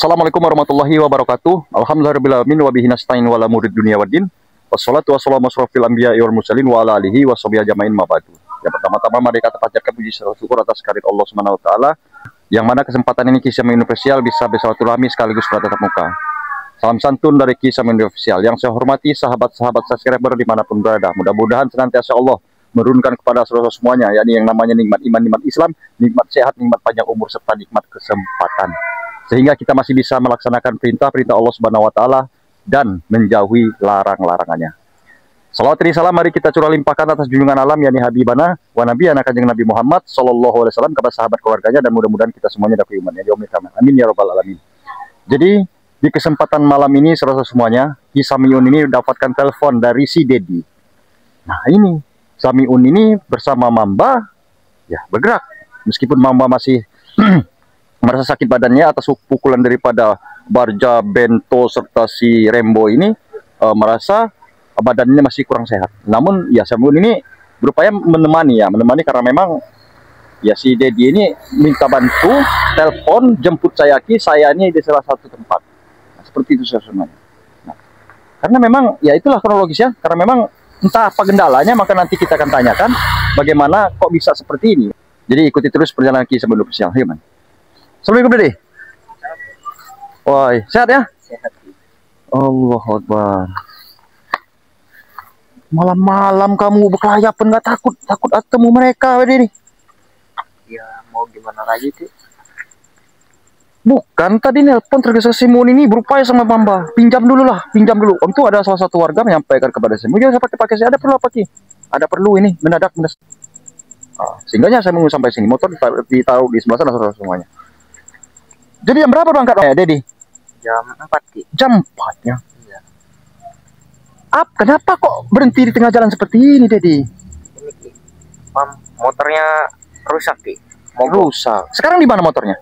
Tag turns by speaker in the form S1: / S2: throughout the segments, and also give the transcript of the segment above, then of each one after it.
S1: Assalamualaikum warahmatullahi wabarakatuh. Alhamdulillahirabbil wa bihi nasta'in wala murid dunya waddin. Wassalatu wassalamu asrofil anbiya'i wal mursalin wa ala alihi wa sahbihi ajmain ma ba'du. Yang pertama-tama mari kita panjatkan puji syukur atas karunia Allah Subhanahu wa taala yang mana kesempatan ini Kisah Universal bisa bersilaturahmi sekaligus bertatap muka. Salam santun dari Kisah Universal yang saya hormati sahabat-sahabat subscriber dimanapun berada. Mudah-mudahan senantiasa Allah menurunkan kepada saudara semuanya, yakni yang namanya nikmat iman, nikmat Islam, nikmat sehat, nikmat panjang umur serta nikmat kesempatan. Sehingga kita masih bisa melaksanakan perintah-perintah Allah Subhanahu wa taala dan menjauhi larang-larangannya. Salawat dan salam mari kita curah limpahkan atas junjungan alam yakni Habibana wa Nabiyana Kanjeng Nabi Muhammad sallallahu alaihi wasallam kepada sahabat keluarganya dan mudah-mudahan kita semuanya dapat imannya di amin. Amin ya rabbal alamin. Jadi di kesempatan malam ini saudara semuanya, Ki Samiun ini mendapatkan telepon dari si Dedi. Nah, ini Samiun ini bersama Mamba ya bergerak meskipun Mamba masih merasa sakit badannya atas pukulan daripada Barja, Bento, serta si Rembo ini, merasa badannya masih kurang sehat. Namun ya Samiun ini berupaya menemani karena memang ya si Dedi ini minta bantu, telepon, jemput saya ini di salah satu tempat. Nah, seperti itu semuanya. Nah, karena memang ya itulah kronologisnya, karena memang entah apa kendalanya, maka nanti kita akan tanyakan bagaimana kok bisa seperti ini. Jadi ikuti terus perjalanan Kisah Universal. Gimana? Assalamualaikum Dede. Wah, sehat ya?
S2: Sehat.
S1: Allahu Akbar. Malam-malam kamu berkelayapan, nggak takut ketemu mereka, Dede?
S2: Ya mau gimana lagi sih?
S1: Bukan, tadi nelpon tergesa Simon ini berupaya sama Bamba. Pinjam dulu. Untuk ada salah satu warga menyampaikan kepada Simon, jangan pakai saya ada perlu apa Ki? Ada perlu ini mendadak. Sehingganya saya mau sampai sini. Motor ditaruh di sebelah sana semuanya. Jadi jam berapa berangkat Dedi?
S2: Jam 4 Ki.
S1: Jam 4 ya?
S2: Iya.
S1: Kenapa kok berhenti di tengah jalan seperti ini Dedi?
S2: Ini Ki, motornya rusak Ki.
S1: Rusak. Sekarang di mana motornya?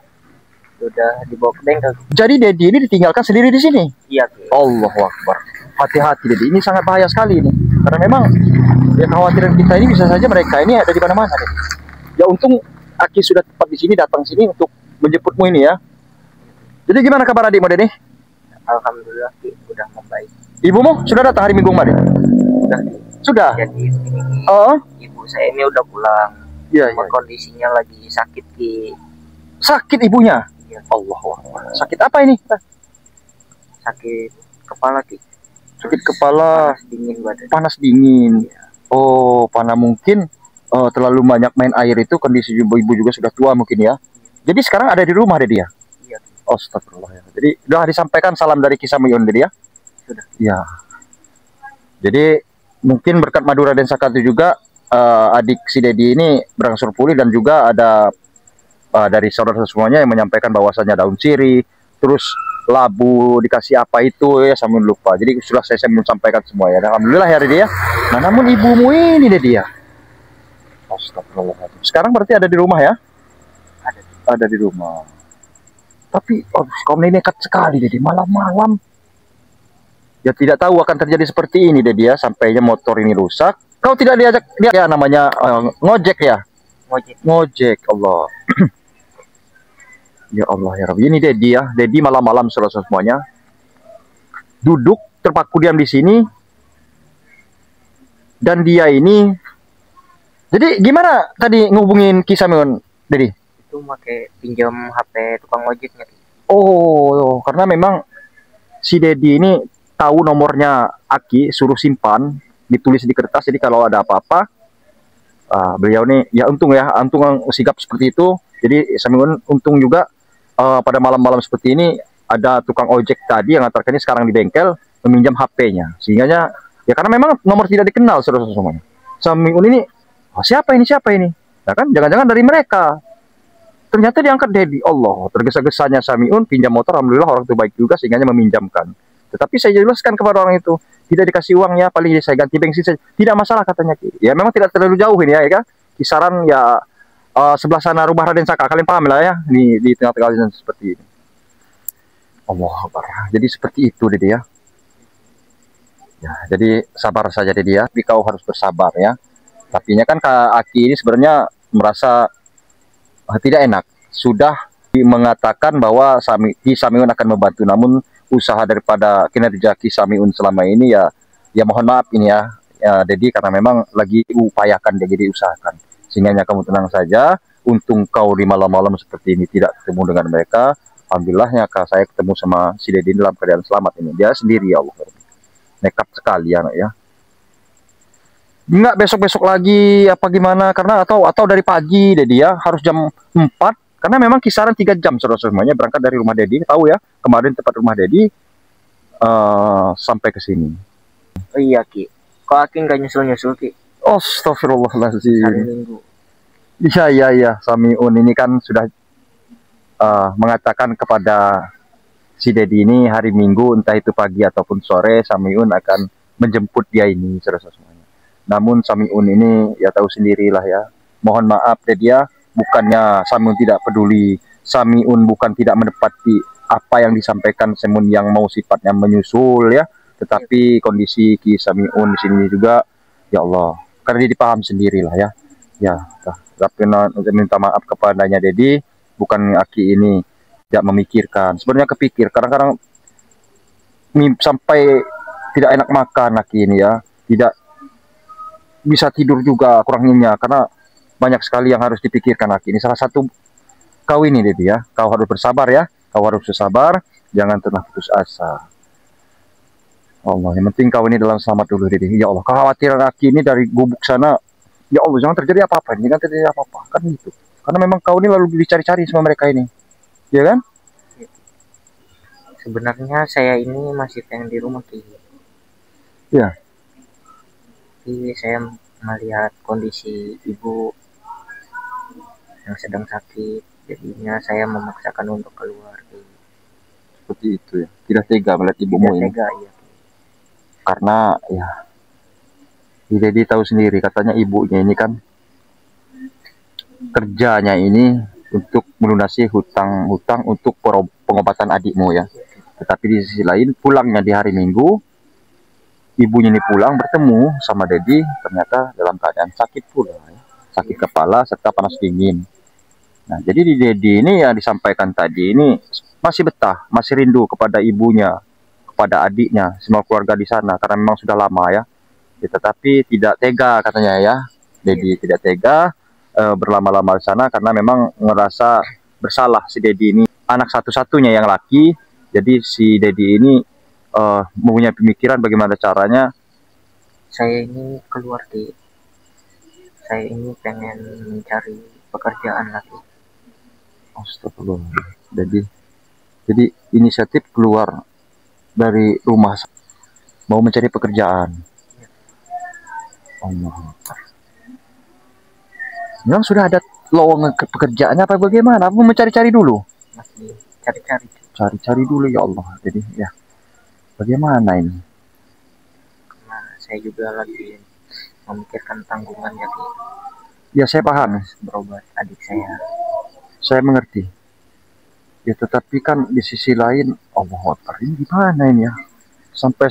S2: Sudah dibawa ke bengkel.
S1: Jadi Dedi ini ditinggalkan sendiri di sini?
S2: Iya Ki.
S1: Allahu Akbar. Hati-hati Dedi, ini sangat bahaya sekali ini. Karena memang ya kekhawatiran kita ini bisa saja mereka ini ada di mana-mana. Ya untung Aki sudah tepat di sini, datang sini untuk menjemputmu ini ya. Jadi gimana kabar adikmu Dedi?
S2: Alhamdulillah Ki, udah membaik.
S1: Ibumu sudah datang hari Minggu kemarin? Sudah.
S2: Jadi ibu saya ini udah pulang.
S1: Iya.
S2: Kondisinya lagi sakit Ki.
S1: Sakit ibunya?
S2: Iya.
S1: Allah. Sakit apa ini?
S2: Sakit kepala Ki.
S1: Sakit kepala.
S2: Panas dingin badan.
S1: Panas dingin.
S2: Iya.
S1: Oh, karena mungkin terlalu banyak main air itu, kondisi ibu juga sudah tua mungkin ya. Jadi sekarang ada di rumah deh dia. Astagfirullah ya. Jadi sudah disampaikan salam dari Kisah Samiun Dedi ya?
S2: Sudah.
S1: Ya. Jadi mungkin berkat Madura dan Sakatu juga adik si Dedi ini berangsur pulih dan juga ada dari saudara semuanya yang menyampaikan bahwasannya daun sirih, terus labu dikasih apa itu ya Samiun lupa. Jadi sudah saya sampaikan semua ya. Alhamdulillah ya Dedi ya. Nah namun ibumu ini Dedi ya. Astagfirullah. Sekarang berarti ada di rumah ya? Ada di rumah. Tapi kaum ini nekat sekali Dedi, malam-malam. Ya tidak tahu akan terjadi seperti ini Dedi ya, sampainya motor ini rusak. Kau tidak diajak dia ya namanya ngojek ya? Ngojek Allah. Ya Allah ya Rabbi. Ini Dedi ya, Dedi malam-malam semuanya. Duduk terpaku diam di sini. Dan dia ini. Jadi gimana tadi ngubungin Ki Samiun Dedi?
S2: Itu pakai pinjam HP tukang ojeknya.
S1: Oh, karena memang si Dedi ini tahu nomornya Aki, suruh simpan, ditulis di kertas. Jadi kalau ada apa-apa, beliau nih ya untung sigap seperti itu. Jadi Samiun untung juga pada malam-malam seperti ini ada tukang ojek tadi yang antarkannya sekarang di bengkel meminjam HP-nya. Sehingga ya karena memang nomor tidak dikenal saudara semuanya. Samiun ini, siapa ini? Ya kan, jangan-jangan dari mereka. Ternyata diangkat Dedi. Allah, tergesa-gesanya Samiun pinjam motor. Alhamdulillah orang itu baik juga sehingga meminjamkan. Tetapi saya jelaskan kepada orang itu, tidak dikasih uang ya, paling saya ganti bensin saja. Tidak masalah katanya. Ya memang tidak terlalu jauh ini ya, kan? Kisaran ya sebelah sana rumah Raden Saka. Kalian paham lah ya, di tengah-tengah seperti ini. Allah Akbar. Jadi seperti itu Dedi ya. Ya, jadi sabar saja Dedi ya. Tapi kau harus bersabar ya. Tapi kan Kak Aki ini sebenarnya merasa tidak enak. Sudah mengatakan bahwa Ki Samiun akan membantu, namun usaha daripada kinerja Ki Samiun selama ini ya mohon maaf ini ya Dedi, karena memang lagi upayakan dia, jadi usahakan. Sehingga kamu tenang saja, untung kau di malam-malam seperti ini tidak ketemu dengan mereka. Alhamdulillahnya saya ketemu sama si Dedi dalam keadaan selamat ini. Dia sendiri, ya Allah. Nekat sekali anak ya. Enggak besok-besok lagi apa gimana, karena atau dari pagi Dedi ya, harus jam 4, karena memang kisaran 3 jam semuanya berangkat dari rumah Dedi. Tahu ya, kemarin tempat rumah Dedi sampai ke sini.
S2: Oh iya Ki, kok Aki nggak nyusul-nyusul Ki?
S1: Astagfirullahaladzim.
S2: Hari Minggu.
S1: Iya, Samiun ini kan sudah mengatakan kepada si Dedi ini hari Minggu, entah itu pagi ataupun sore, Samiun akan menjemput dia ini, saudara semuanya. Namun Samiun ini ya tahu sendirilah ya. Mohon maaf Dedi ya, bukannya Samiun tidak peduli, Samiun bukan tidak menepati apa yang disampaikan Samiun yang mau sifatnya menyusul ya, tetapi kondisi Ki Samiun di sini juga, ya Allah, karena dia dipaham sendirilah ya. Ya, tapi minta maaf kepadanya Dedi, bukan Aki ini tidak memikirkan. Sebenarnya kepikir, kadang-kadang sampai tidak enak makan Aki ini ya, tidak bisa tidur juga, kurang nyenyak, karena banyak sekali yang harus dipikirkan Aki ini. Salah satu kau ini Dedi ya, kau harus bersabar ya, kau harus bersabar, jangan pernah putus asa. Allah, yang penting kau ini dalam selamat dulu Dedi. Ya Allah, kekhawatiran Aki ini dari gubuk sana, ya Allah, jangan terjadi apa-apa, jangan terjadi apa-apa, kan gitu. Karena memang kau ini lalu dicari-cari sama mereka ini, ya kan?
S2: Sebenarnya saya ini masih pengen di rumah Ki.
S1: Ya.
S2: Tapi saya melihat kondisi ibu yang sedang sakit, jadinya saya memaksakan untuk keluar Ki.
S1: Seperti itu ya, tidak tega melihat ibumu ini.
S2: Tega ya.
S1: Karena ya, Dedi tahu sendiri, katanya ibunya ini kan kerjanya ini untuk melunasi hutang-hutang untuk pengobatan adikmu ya. Tetapi di sisi lain, pulangnya di hari Minggu, ibunya ini pulang bertemu sama Dedi, ternyata dalam keadaan sakit pula ya. Sakit kepala serta panas dingin. Nah, jadi di Dedi ini yang disampaikan tadi ini masih betah, masih rindu kepada ibunya, kepada adiknya, semua keluarga di sana, karena memang sudah lama ya. Tetapi tidak tega katanya ya, Dedi tidak tega berlama-lama di sana karena memang ngerasa bersalah si Dedi ini, anak satu-satunya yang laki. Jadi si Dedi ini mempunyai pemikiran bagaimana caranya.
S2: Saya ini keluar Ki. Saya ini pengen mencari pekerjaan lagi.
S1: Astagfirullah. Jadi inisiatif keluar dari rumah mau mencari pekerjaan. Allah. Memang sudah ada lowongan pekerjaannya apa bagaimana? Aku mencari-cari dulu.
S2: Masih cari-cari.
S1: Cari-cari dulu ya Allah. Jadi ya, bagaimana ini?
S2: Karena saya juga lagi memikirkan tanggungan ya Ki.
S1: Ya saya paham.
S2: Berobat adik saya.
S1: Saya mengerti. Ya tetapi kan di sisi lain, Allah Akbar, ini gimana ini ya? Sampai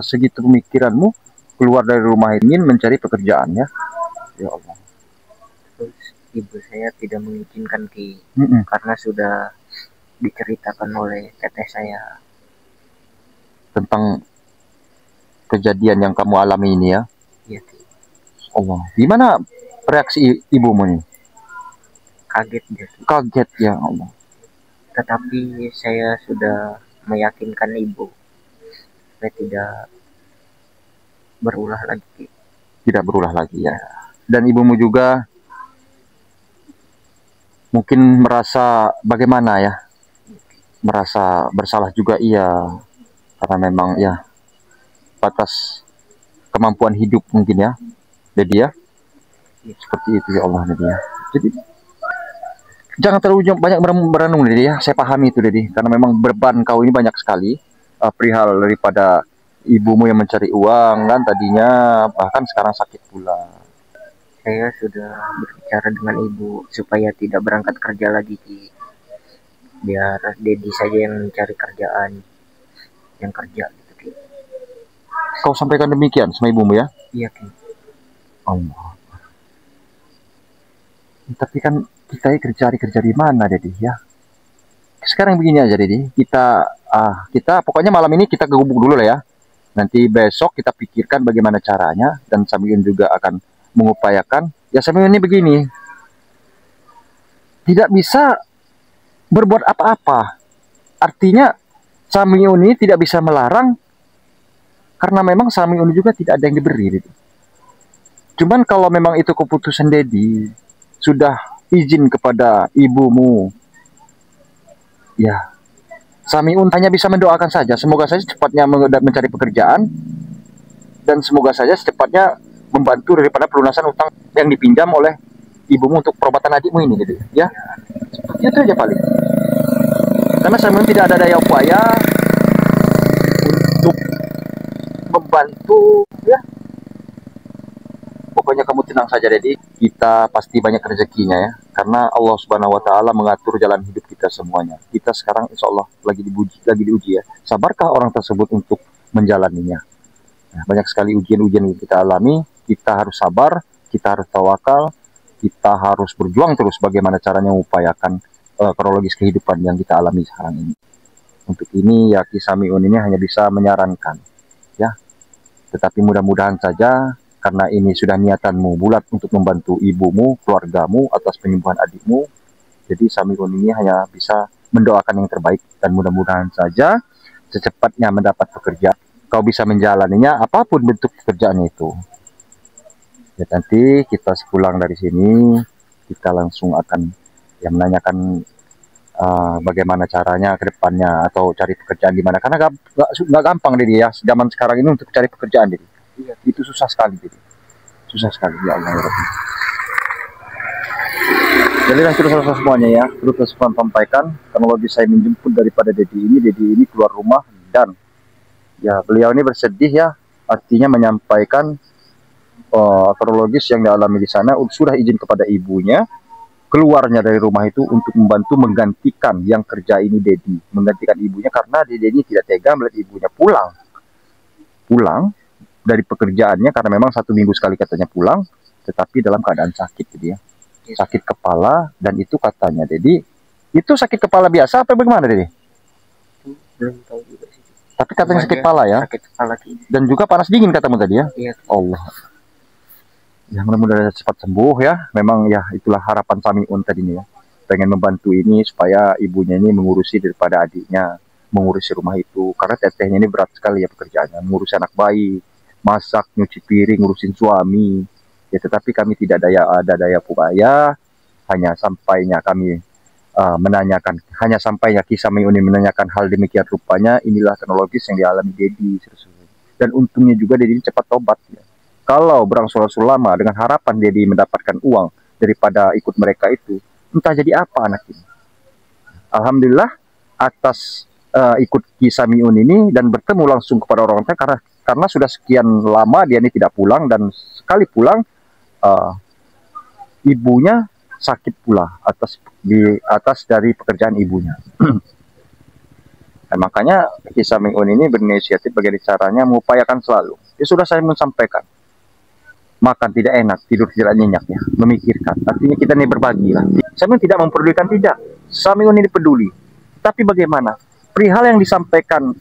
S1: segitu pemikiranmu keluar dari rumah ini mencari pekerjaan ya? Ya Allah.
S2: Terus ibu saya tidak mengizinkan Ki, karena sudah diceritakan oleh teteh saya
S1: tentang kejadian yang kamu alami ini ya.
S2: Iya Ki.
S1: Allah, gimana reaksi ibumu nih?
S2: Kaget dia Ki.
S1: Kaget ya Allah.
S2: Tetapi saya sudah meyakinkan ibu supaya tidak berulah lagi Ki.
S1: Tidak berulah lagi ya. Dan ibumu juga mungkin merasa bagaimana ya, merasa bersalah juga iya, karena memang ya batas kemampuan hidup mungkin ya, jadi ya seperti itu ya Allah Dedi ya. Jadi jangan terlalu banyak berenung Dedi ya, saya pahami itu Dedi, karena memang beban kau ini banyak sekali perihal daripada ibumu yang mencari uang kan tadinya, bahkan sekarang sakit pula.
S2: Saya sudah berbicara dengan ibu supaya tidak berangkat kerja lagi Ki. Biar Dedi saja yang mencari kerjaan, yang kerja gitu Ki.
S1: Kau sampaikan demikian sama ibumu ya?
S2: Iya Ki.
S1: Allah. Tapi kan kita cari kerja di mana Dedi ya? sekarang begini aja Dedi, kita pokoknya malam ini kita ke gubuk dulu lah ya. Nanti besok kita pikirkan bagaimana caranya, dan Samiun juga akan mengupayakan. Ya Samiun ini begini, tidak bisa berbuat apa-apa. Artinya Samiun ini tidak bisa melarang, karena memang Samiun juga tidak ada yang diberi gitu. Cuman kalau memang itu keputusan Dedi, sudah izin kepada ibumu, ya Samiun hanya bisa mendoakan saja. Semoga saja cepatnya mencari pekerjaan, dan semoga saja secepatnya membantu daripada pelunasan utang yang dipinjam oleh ibumu untuk perobatan adikmu ini gitu ya. Itu aja paling. Karena Samiun tidak ada daya upaya untuk membantu ya. Pokoknya kamu tenang saja Dedi, kita pasti banyak rezekinya ya. Karena Allah Subhanahu wa taala mengatur jalan hidup kita semuanya. Kita sekarang insya Allah lagi diuji ya. Sabarkah orang tersebut untuk menjalaninya? Nah, banyak sekali ujian-ujian yang kita alami, kita harus sabar, kita harus tawakal, kita harus berjuang terus bagaimana caranya mengupayakan kronologis kehidupan yang kita alami sekarang ini. Untuk ini ya Samiun ini hanya bisa menyarankan ya. Tetapi mudah-mudahan saja, karena ini sudah niatanmu bulat untuk membantu ibumu, keluargamu atas penyembuhan adikmu. Jadi Samiun ini hanya bisa mendoakan yang terbaik, dan mudah-mudahan saja secepatnya mendapat pekerjaan. Kau bisa menjalaninya apapun bentuk pekerjaan itu. Ya nanti kita sepulang dari sini, kita langsung akan menanyakan bagaimana caranya ke depannya, atau cari pekerjaan di mana. Karena nggak gampang Dedi ya, zaman sekarang ini untuk cari pekerjaan Dedi. Iya, itu susah sekali Dedi. Susah sekali ya Allah ya Rabbi. Jadi dan saudara semuanya ya, perlu saya sampaikan kronologi saya menjemput daripada Dedi ini keluar rumah, dan ya beliau ini bersedih ya, artinya menyampaikan kronologis yang dialami di sana. Sudah izin kepada ibunya, keluarnya dari rumah itu untuk membantu menggantikan yang kerja ini Dedi, menggantikan ibunya, karena Dedi ini tidak tega melihat ibunya pulang dari pekerjaannya, karena memang 1 minggu sekali katanya pulang, tetapi dalam keadaan sakit gitu ya, sakit kepala. Dan itu katanya Dedi, itu sakit kepala biasa apa bagaimana Dedi?
S2: Belum tahu juga sih.
S1: Tapi katanya sakit kepala ya,
S2: sakit kepala
S1: dan juga panas dingin katamu tadi ya.
S2: Iya.
S1: Allah, ya mudah-mudahan cepat sembuh ya. Memang ya itulah harapan Samiun tadinya ya, pengen membantu ini supaya ibunya ini mengurusi daripada adiknya, mengurusi rumah itu, karena tetehnya ini berat sekali ya pekerjaannya, mengurusi anak bayi, masak, nyuci piring, ngurusin suami ya. Tetapi kami tidak ada daya upaya, hanya sampainya kami hanya sampainya kisah Samiun ini menanyakan hal demikian rupanya. Inilah kronologis yang dialami Dedi, dan untungnya juga Dedi cepat tobat ya. Kalau berangsur-angsur lama dengan harapan Dedi mendapatkan uang daripada ikut mereka itu, entah jadi apa anak ini. Alhamdulillah atas ikut kisah Samiun ini dan bertemu langsung kepada orang tua, karena sudah sekian lama dia ini tidak pulang, dan sekali pulang ibunya sakit pula atas dari pekerjaan ibunya. Dan makanya kisah Samiun ini berinisiatif bagaimana caranya mengupayakan selalu. Ya sudah saya menyampaikan, makan tidak enak, tidur tidak nyenyak ya, memikirkan. Artinya kita ini berbagi lah. Samiun tidak memperdulikan, tidak. Samiun ini peduli. Tapi bagaimana? Perihal yang disampaikan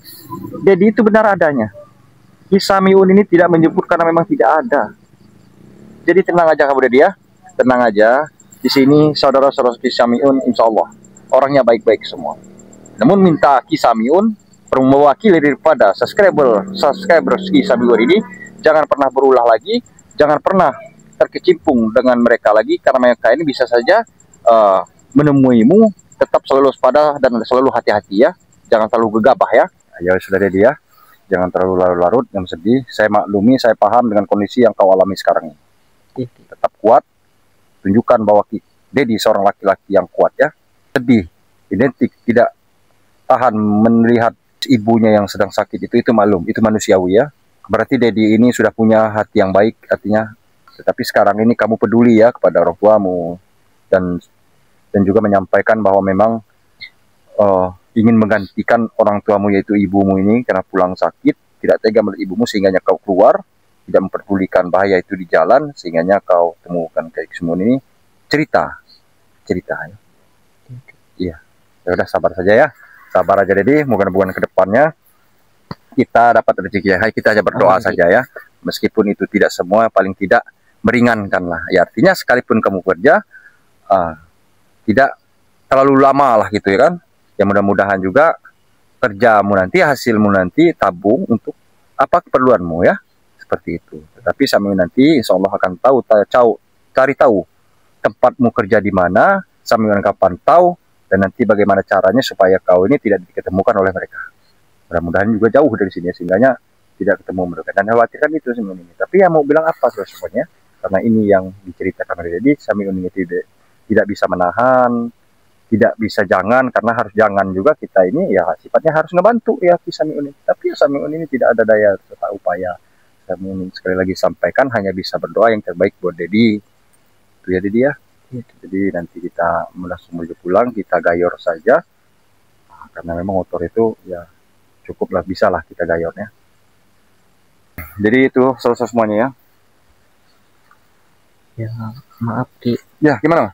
S1: Dedi itu benar adanya. Kisah Samiun ini tidak menyebut karena memang tidak ada. Jadi tenang aja kamu Dedi ya. Tenang aja. Di sini saudara-saudara kisah Samiun insya Allah orangnya baik-baik semua. Namun minta kisah Samiun mewakili daripada subscriber kisah Samiun ini, jangan pernah berulah lagi, jangan pernah terkecimpung dengan mereka lagi, karena mereka ini bisa saja menemuimu. Tetap selalu waspada dan selalu hati-hati ya, jangan terlalu gegabah ya. Ya sudah Dedi ya, jangan terlalu larut-larut, yang sedih. Saya maklumi, saya paham dengan kondisi yang kau alami sekarang ini. Tetap kuat, tunjukkan bahwa Dedi seorang laki-laki yang kuat ya. Sedih, identik, tidak tahan melihat ibunya yang sedang sakit itu maklum, itu manusiawi ya. Berarti Dedi ini sudah punya hati yang baik artinya. Tetapi sekarang ini kamu peduli ya kepada orang tuamu, dan juga menyampaikan bahwa memang ingin menggantikan orang tuamu yaitu ibumu ini, karena pulang sakit tidak tega melihat ibumu, sehingga kau keluar, tidak memperdulikan bahaya itu di jalan, sehingga kau temukan kayak semua ini. Cerita ya. Iya, Ya udah sabar saja ya, sabar aja Dedi. Moga-moga ke depannya kita dapat rezeki ya. Hai, kita aja berdoa saja ya. Meskipun itu tidak semua, paling tidak meringankan lah. Ya artinya sekalipun kamu kerja, tidak terlalu lama lah gitu ya kan. Ya mudah-mudahan juga kerjamu nanti, hasilmu nanti tabung untuk apa keperluanmu ya. Seperti itu. Tetapi sambil nanti insya Allah akan cari tahu tempatmu kerja di mana, sambil kapan tahu, dan nanti bagaimana caranya supaya kau ini tidak diketemukan oleh mereka. Mudah-mudahan juga jauh dari sini sehingganya tidak ketemu mereka. Dan khawatirkan itu sebenarnya. Tapi ya mau bilang apa sebenarnya? Karena ini yang diceritakan oleh Dedi, Samiun ini tidak bisa menahan, tidak bisa jangan, karena harus jangan juga kita ini ya sifatnya harus ngebantu ya Samiun ini. Tapi ya Samiun ini tidak ada daya serta upaya. Samiun sekali lagi sampaikan hanya bisa berdoa yang terbaik buat Dedi. Itu ya Dedi ya. Jadi nanti kita langsung menuju pulang, kita gayor saja. Karena memang motor itu ya cukuplah, bisa lah kita gayornya. Jadi itu selesai semuanya ya.
S2: Ya maaf Ki,
S1: Ya gimana?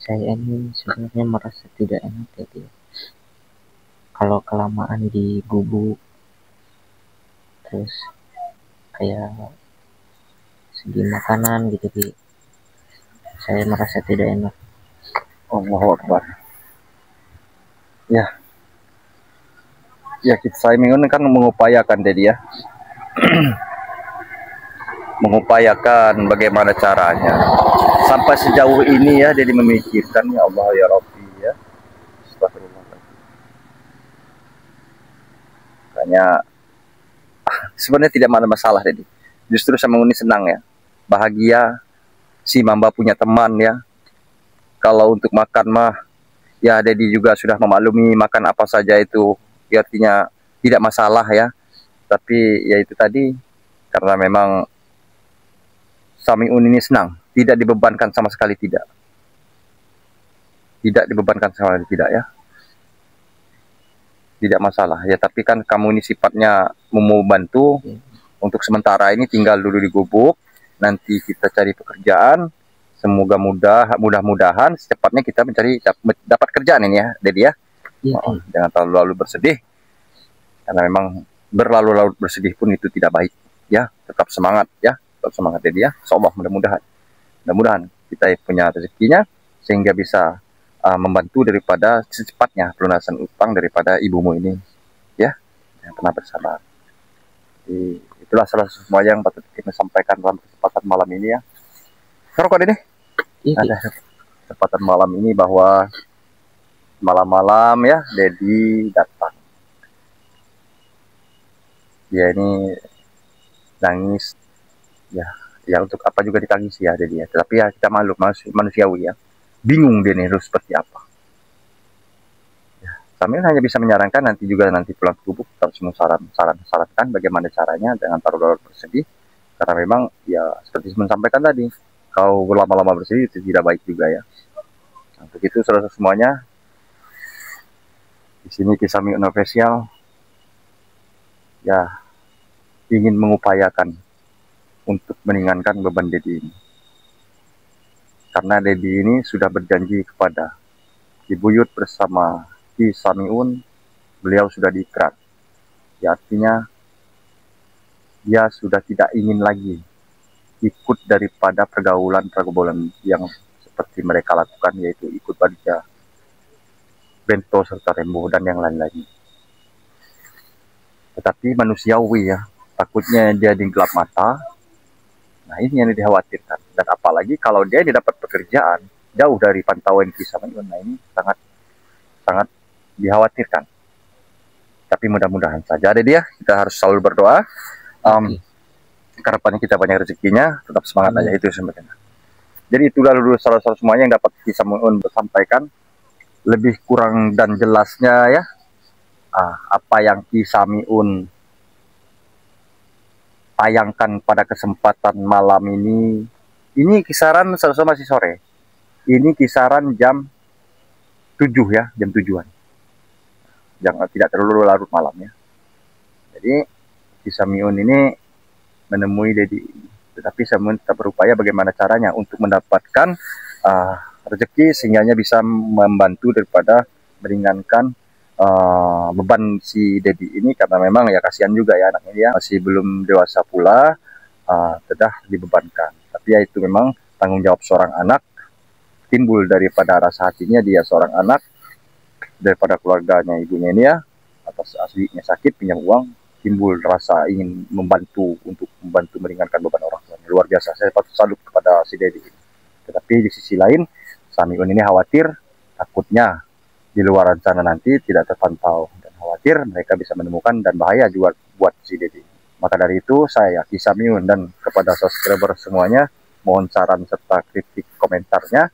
S2: saya ini sebenarnya merasa tidak enak ya Ki. Kalau kelamaan di gubuk, terus kayak segi makanan gitu Ki, saya merasa tidak enak.
S1: Allahu Akbar. Ya, ya kita Samiun kan mengupayakan Dedi ya. Mengupayakan bagaimana caranya. Sampai sejauh ini ya Dedi memikirkan ya Allah ya Rabbi ya. Astagfirullahaladzim. Makanya sebenarnya tidak ada masalah Dedi. Justru Samiun ini senang ya. Bahagia si Mamba punya teman ya. Kalau untuk makan mah ya Dedi juga sudah memaklumi makan apa saja itu ya, artinya tidak masalah ya. Tapi ya itu tadi, karena memang Samiun ini senang, tidak dibebankan sama sekali, tidak dibebankan sama sekali, tidak ya, tidak masalah ya. Tapi kan kamu ini sifatnya mau bantu untuk sementara ini, tinggal dulu di gubuk, nanti kita cari pekerjaan. Semoga mudah-mudahan secepatnya kita dapat kerjaan ini ya Dedi ya. Jangan terlalu bersedih, karena memang berlalu-lalu bersedih pun itu tidak baik ya. Tetap semangat ya, tetap semangat Dedi ya. Insyaallah mudah-mudahan kita punya rezekinya sehingga bisa membantu daripada secepatnya pelunasan utang daripada ibumu ini ya, yang pernah bersabar. Jadi, itulah salah satu semua yang patut kita sampaikan dalam kesempatan malam ini ya. Rokok ini ada kesempatan malam ini bahwa malam-malam ya Dedi datang. Dia ini nangis ya, ya untuk apa juga ditangis ya Dedi ya. Tapi ya kita manusiawi ya. Bingung dia nih harus seperti apa. Ya, kami hanya bisa menyarankan nanti pulang ke gubuk kita semua sarankan bagaimana caranya dengan taruh bersedih, karena memang ya seperti saya sampaikan tadi, kau berlama-lama bersedih itu tidak baik juga ya. Nah, begitu saudara semuanya. Di sini kisah Samiun Official ya ingin mengupayakan untuk meringankan beban Dedi ini. Karena Dedi ini sudah berjanji kepada Ibu Yud bersama Ki Samiun, beliau sudah diikrar. Ya artinya dia sudah tidak ingin lagi ikut daripada pergaulan yang seperti mereka lakukan, yaitu ikut Badja, Bento serta Rembo dan yang lain-lain. Tetapi manusiawi ya, takutnya dia gelap mata. Nah ini yang dikhawatirkan. Dan apalagi kalau dia dapat pekerjaan jauh dari pantauan kisah Samiun, nah ini sangat dikhawatirkan. Tapi mudah-mudahan saja ada dia. Kita harus selalu berdoa. Harapannya kita banyak rezekinya, tetap semangat aja itu sebenarnya. Jadi itulah dulu salah satu semuanya yang dapat kisah Samiun sampaikan. Lebih kurang dan jelasnya ya, apa yang kisah Samiun tayangkan pada kesempatan malam ini kisaran masih sore. Ini kisaran jam 7 ya, jam 7-an. Jangan tidak terlalu larut malam ya. Jadi kisah Samiun ini menemui Dedi, tetapi Samiun tetap berupaya bagaimana caranya untuk mendapatkan rezeki sehingga bisa membantu daripada meringankan beban si Dedi ini, karena memang ya kasihan juga ya anak ini ya, masih belum dewasa pula, sudah dibebankan. Tapi ya itu memang tanggung jawab seorang anak, timbul daripada rasa hatinya dia seorang anak, daripada keluarganya ibunya ini ya, atas aslinya sakit pinjam uang, timbul rasa ingin membantu untuk membantu meringankan beban orang tuanya. Luar biasa, saya patut salut kepada si Dedi. Tetapi di sisi lain, Samiun ini khawatir, takutnya di luar sana nanti tidak terpantau, dan khawatir mereka bisa menemukan dan bahaya juga buat si Dedi. Maka dari itu saya Ki Samiun dan kepada subscriber semuanya, mohon saran serta kritik komentarnya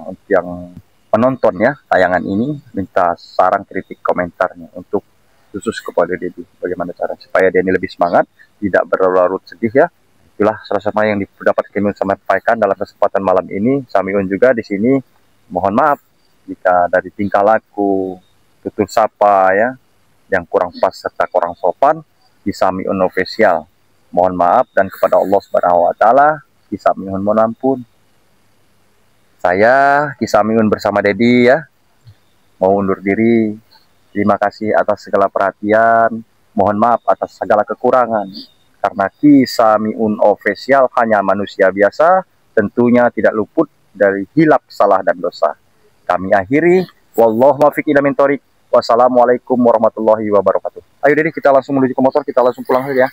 S1: untuk yang penonton ya tayangan ini, minta saran kritik komentarnya untuk khusus kepada Dedi, bagaimana cara supaya dia ini lebih semangat, tidak berlarut sedih ya. Itulah sama yang dapat kami sampaikan dalam kesempatan malam ini. Samiun juga di sini mohon maaf jika dari tingkah laku, tutur sapa ya yang kurang pas serta kurang sopan di Samiun official. Mohon maaf, dan kepada Allah Subhanahu wa taala Ki Samiun mohon ampun. Saya Ki Samiun bersama Dedi ya mau undur diri. Terima kasih atas segala perhatian. Mohon maaf atas segala kekurangan. Karena Ki Samiun official hanya manusia biasa, tentunya tidak luput dari hilap, salah, dan dosa. Kami akhiri. Wallahu muwaffiq ila min thoriq. Wassalamualaikum warahmatullahi wabarakatuh. Ayo Dedi, kita langsung menuju ke motor, kita langsung pulang saja ya.